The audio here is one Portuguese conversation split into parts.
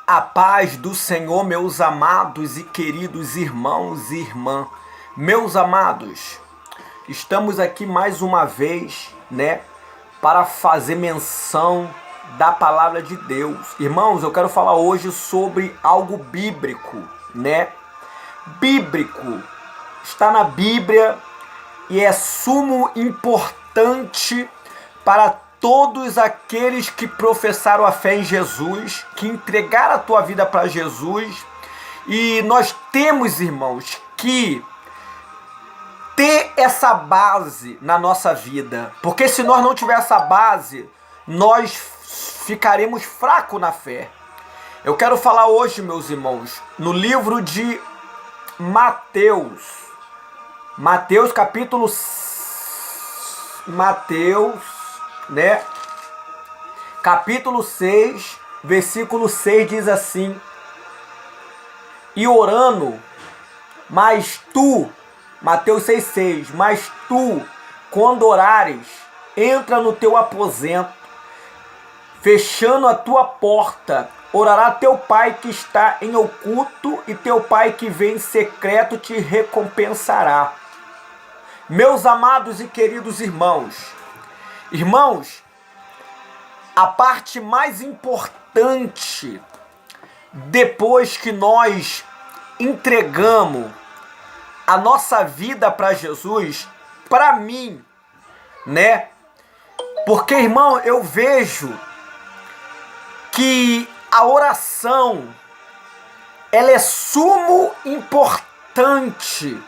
A paz do Senhor, meus amados e queridos irmãos e irmãs. Meus amados, estamos aqui mais uma vez, para fazer menção da palavra de Deus. Irmãos, eu quero falar hoje sobre algo bíblico, Bíblico. Está na Bíblia e é sumo importante para todos aqueles que professaram a fé em Jesus, que entregaram a tua vida para Jesus. E nós temos, irmãos, que ter essa base na nossa vida, porque se nós não tiver essa base, nós ficaremos fracos na fé. Eu quero falar hoje, meus irmãos, no livro de Mateus, capítulo capítulo 6, versículo 6 diz assim: e orando, mas tu, Mateus 6,6, mas tu, quando orares, entra no teu aposento, fechando a tua porta, orará teu pai que está em oculto, e teu pai que vem em secreto te recompensará. Meus amados e queridos irmãos, a parte mais importante depois que nós entregamos a nossa vida para Jesus, para mim, Porque, irmão, eu vejo que a oração, ela é sumo importante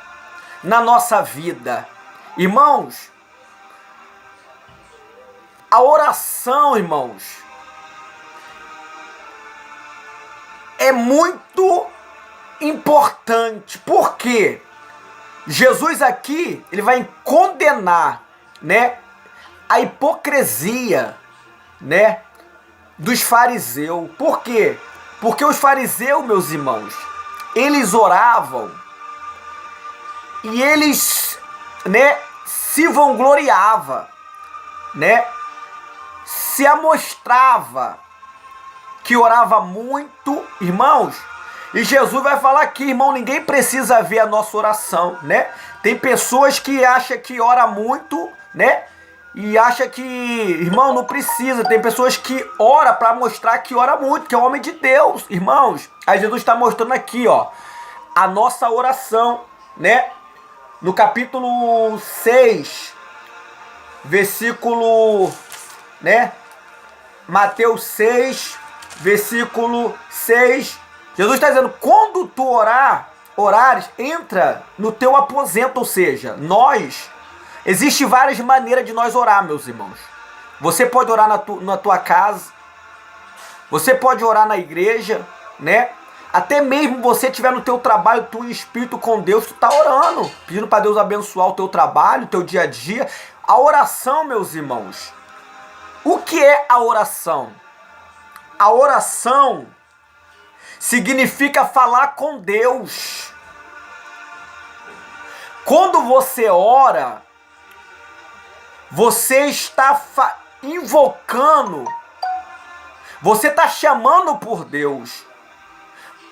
na nossa vida. Irmãos, a oração, irmãos, é muito importante. Por quê? Jesus aqui, ele vai condenar, a hipocrisia, dos fariseus. Por quê? Porque os fariseus, meus irmãos, eles oravam e eles, se vangloriava, se amostrava que orava muito, irmãos. E Jesus vai falar aqui, irmão, ninguém precisa ver a nossa oração, Tem pessoas que acham que ora muito, e acha que, irmão, não precisa. Tem pessoas que ora para mostrar que ora muito, que é homem de Deus, irmãos. Aí Jesus está mostrando aqui, a nossa oração, no capítulo 6, versículo, Mateus 6, versículo 6. Jesus está dizendo, quando tu orares, entra no teu aposento, ou seja, existem várias maneiras de nós orar, meus irmãos. Você pode orar na tua casa, você pode orar na igreja, Até mesmo você estiver no teu trabalho, tu em espírito com Deus, tu está orando, pedindo para Deus abençoar o teu trabalho, o teu dia a dia. A oração, meus irmãos, o que é a oração? A oração significa falar com Deus. Quando você ora, você está invocando, você está chamando por Deus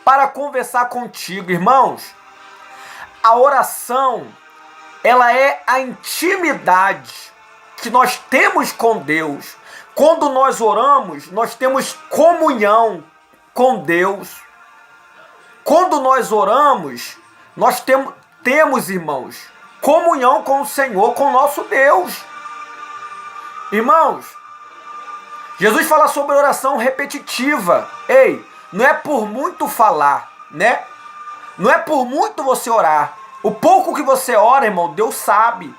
para conversar contigo, irmãos. A oração, ela é a intimidade que nós temos com Deus. Quando nós oramos, nós temos comunhão com Deus. Quando nós oramos, nós temos, irmãos, comunhão com o Senhor, com o nosso Deus. Irmãos, Jesus fala sobre oração repetitiva. Ei, não é por muito falar, Não é por muito você orar. O pouco que você ora, irmão, Deus sabe.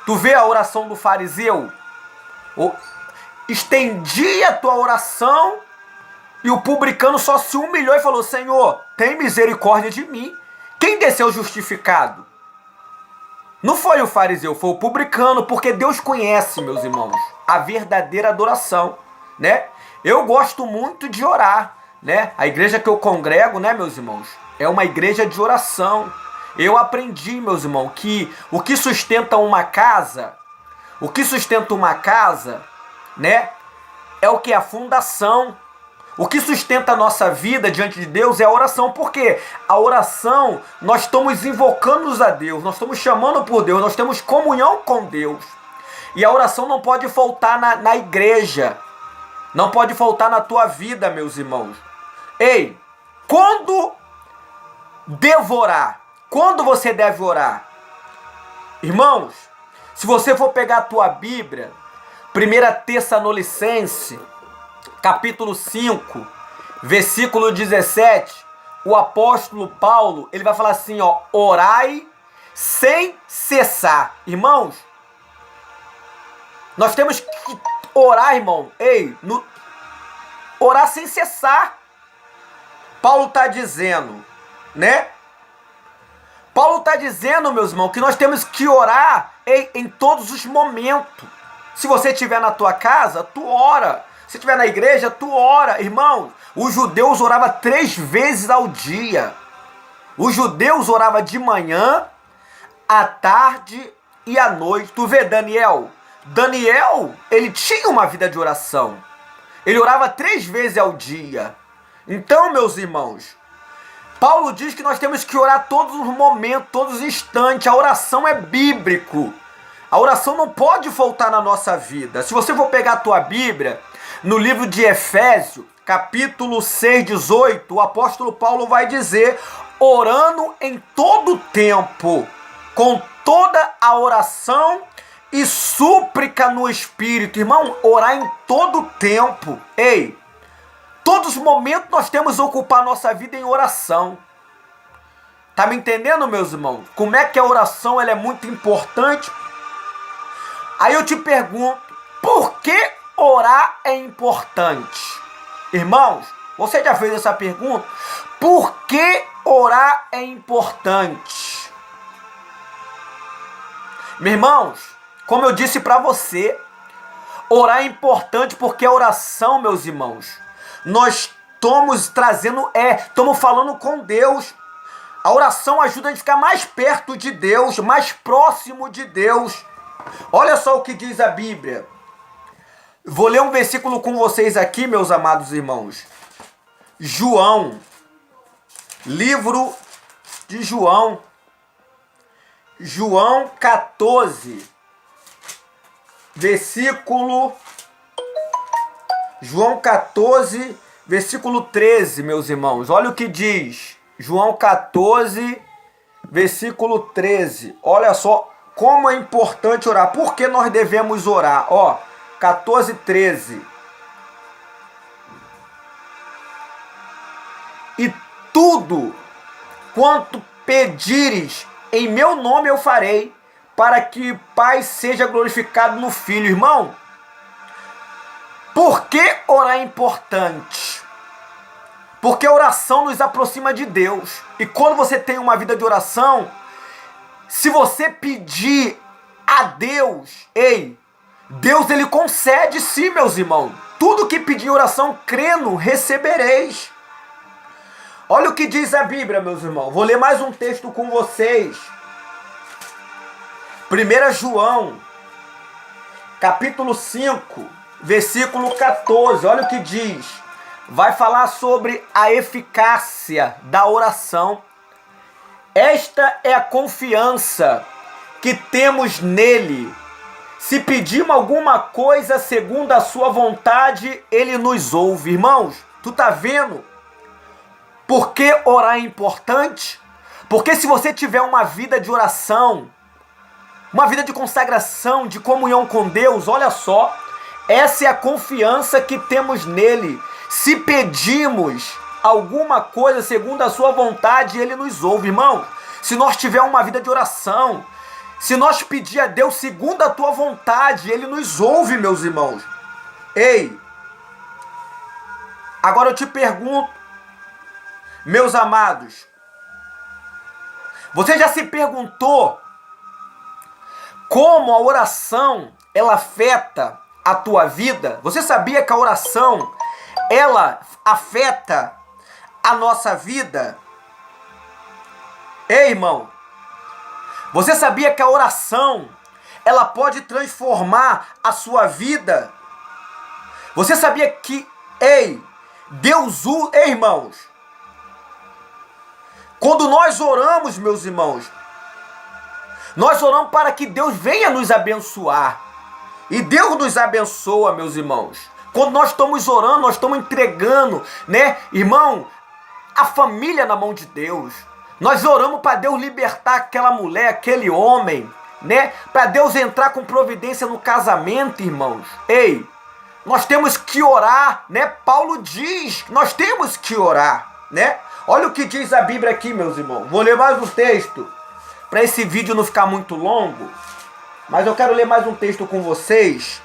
Tu vê a oração do fariseu? Estendia a tua oração e o publicano só se humilhou e falou: Senhor, tem misericórdia de mim. Quem desceu justificado? Não foi o fariseu, foi o publicano, porque Deus conhece, meus irmãos, a verdadeira adoração, Eu gosto muito de orar, A igreja que eu congrego, meus irmãos, é uma igreja de oração. Eu aprendi, meus irmãos, que o que sustenta uma casa, é o que? A fundação. O que sustenta a nossa vida diante de Deus é a oração, porque a oração, nós estamos invocando a Deus, nós estamos chamando por Deus, nós temos comunhão com Deus. E a oração não pode faltar na igreja, não pode faltar na tua vida, meus irmãos. Ei, quando devo orar? Quando você deve orar? Irmãos, se você for pegar a tua Bíblia, 1 Tessalonicenses, capítulo 5, versículo 17, o apóstolo Paulo, ele vai falar assim, ó, orai sem cessar. Irmãos, nós temos que orar, irmão, orar sem cessar. Paulo está dizendo, né? Paulo está dizendo, meus irmãos, que nós temos que orar em todos os momentos. Se você estiver na tua casa, tu ora. Se estiver na igreja, tu ora. Irmãos, os judeus oravam 3 vezes ao dia. Os judeus oravam de manhã, à tarde e à noite. Tu vê Daniel? Daniel, ele tinha uma vida de oração. Ele orava 3 vezes ao dia. Então, meus irmãos, Paulo diz que nós temos que orar todos os momentos, todos os instantes. A oração é bíblico. A oração não pode faltar na nossa vida. Se você for pegar a tua Bíblia, no livro de Efésios, capítulo 6, 18, o apóstolo Paulo vai dizer, orando em todo tempo, com toda a oração e súplica no Espírito. Irmão, orar em todo tempo. Ei, todos os momentos nós temos que ocupar nossa vida em oração. Tá me entendendo, meus irmãos? Como é que a oração ela é muito importante? Aí eu te pergunto, por que orar é importante? Irmãos, você já fez essa pergunta? Por que orar é importante? Meus irmãos, como eu disse para você, orar é importante porque a oração, meus irmãos, nós estamos falando com Deus. A oração ajuda a gente a ficar mais perto de Deus, mais próximo de Deus. Olha só o que diz a Bíblia. Vou ler um versículo com vocês aqui, meus amados irmãos. João, livro de João 14, João 14, versículo 13, meus irmãos. Olha o que diz. João 14, versículo 13. Olha só como é importante orar. Por que nós devemos orar? Ó, 14, 13. E tudo quanto pedires em meu nome eu farei, para que o Pai seja glorificado no Filho. Irmão, por que orar é importante? Porque a oração nos aproxima de Deus. E quando você tem uma vida de oração, se você pedir a Deus, Deus ele concede sim, meus irmãos. Tudo que pedir em oração, crendo, recebereis. Olha o que diz a Bíblia, meus irmãos. Vou ler mais um texto com vocês. 1 João, capítulo 5, versículo 14. Olha o que diz. Vai falar sobre a eficácia da oração. Esta é a confiança que temos nele. Se pedimos alguma coisa segundo a sua vontade, ele nos ouve. Irmãos, tu tá vendo? Por que orar é importante? Porque se você tiver uma vida de oração, uma vida de consagração, de comunhão com Deus, olha só, essa é a confiança que temos nele. Se pedimos alguma coisa segundo a sua vontade, ele nos ouve. Irmão, se nós tivermos uma vida de oração, se nós pedir a Deus segundo a tua vontade, ele nos ouve, meus irmãos. Agora eu te pergunto, meus amados, você já se perguntou como a oração ela afeta a tua vida? Você sabia que a oração ela afeta a nossa vida? Irmão, você sabia que a oração ela pode transformar a sua vida? Você sabia que Deus usa, irmãos, quando nós oramos, meus irmãos, nós oramos para que Deus venha nos abençoar. E Deus nos abençoa, meus irmãos. Quando nós estamos orando, nós estamos entregando, né, irmão, a família na mão de Deus. Nós oramos para Deus libertar aquela mulher, aquele homem, né? Para Deus entrar com providência no casamento, irmãos. Ei, nós temos que orar, né? Paulo diz, nós temos que orar, né? Olha o que diz a Bíblia aqui, meus irmãos. Vou ler mais um texto, para esse vídeo não ficar muito longo, mas eu quero ler mais um texto com vocês,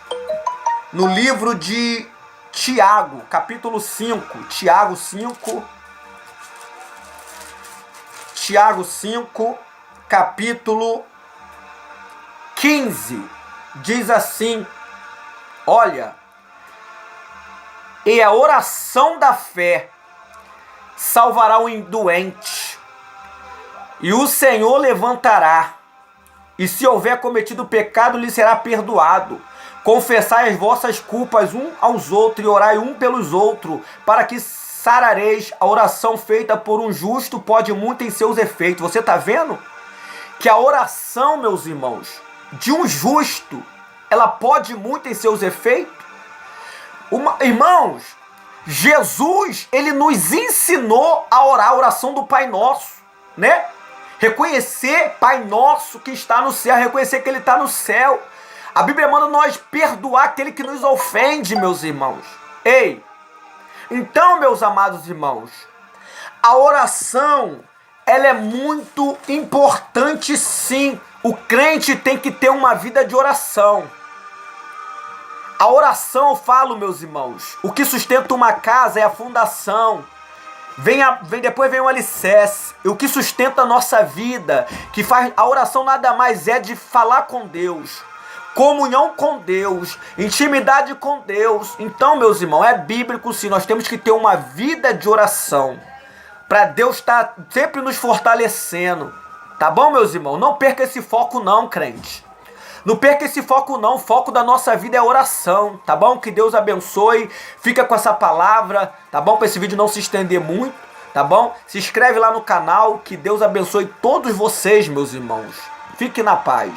no livro de Tiago, capítulo 5, Tiago 5, capítulo 15, diz assim, olha, e a oração da fé salvará o doente, e o Senhor levantará, e se houver cometido pecado, lhe será perdoado. Confessai as vossas culpas um aos outros, e orai um pelos outros, para que sarareis. A oração feita por um justo pode muito em seus efeitos. Você está vendo? Que a oração, meus irmãos, de um justo, ela pode muito em seus efeitos. Irmãos, Jesus, ele nos ensinou a orar a oração do Pai Nosso, né? Reconhecer Pai Nosso que está no céu, reconhecer que ele está no céu. A Bíblia manda nós perdoar aquele que nos ofende, meus irmãos. Ei, então, meus amados irmãos, a oração, ela é muito importante, sim. O crente tem que ter uma vida de oração. A oração, eu falo, meus irmãos, o que sustenta uma casa é a fundação. Depois vem o alicerce. E o que sustenta a nossa vida, que faz a oração nada mais é de falar com Deus, comunhão com Deus, intimidade com Deus. Então, meus irmãos, é bíblico sim, nós temos que ter uma vida de oração, para Deus estar sempre nos fortalecendo, tá bom, meus irmãos? Não perca esse foco não, crente. Não perca esse foco não, o foco da nossa vida é oração, tá bom? Que Deus abençoe, fica com essa palavra, tá bom? Para esse vídeo não se estender muito, tá bom? Se inscreve lá no canal, que Deus abençoe todos vocês, meus irmãos. Fique na paz.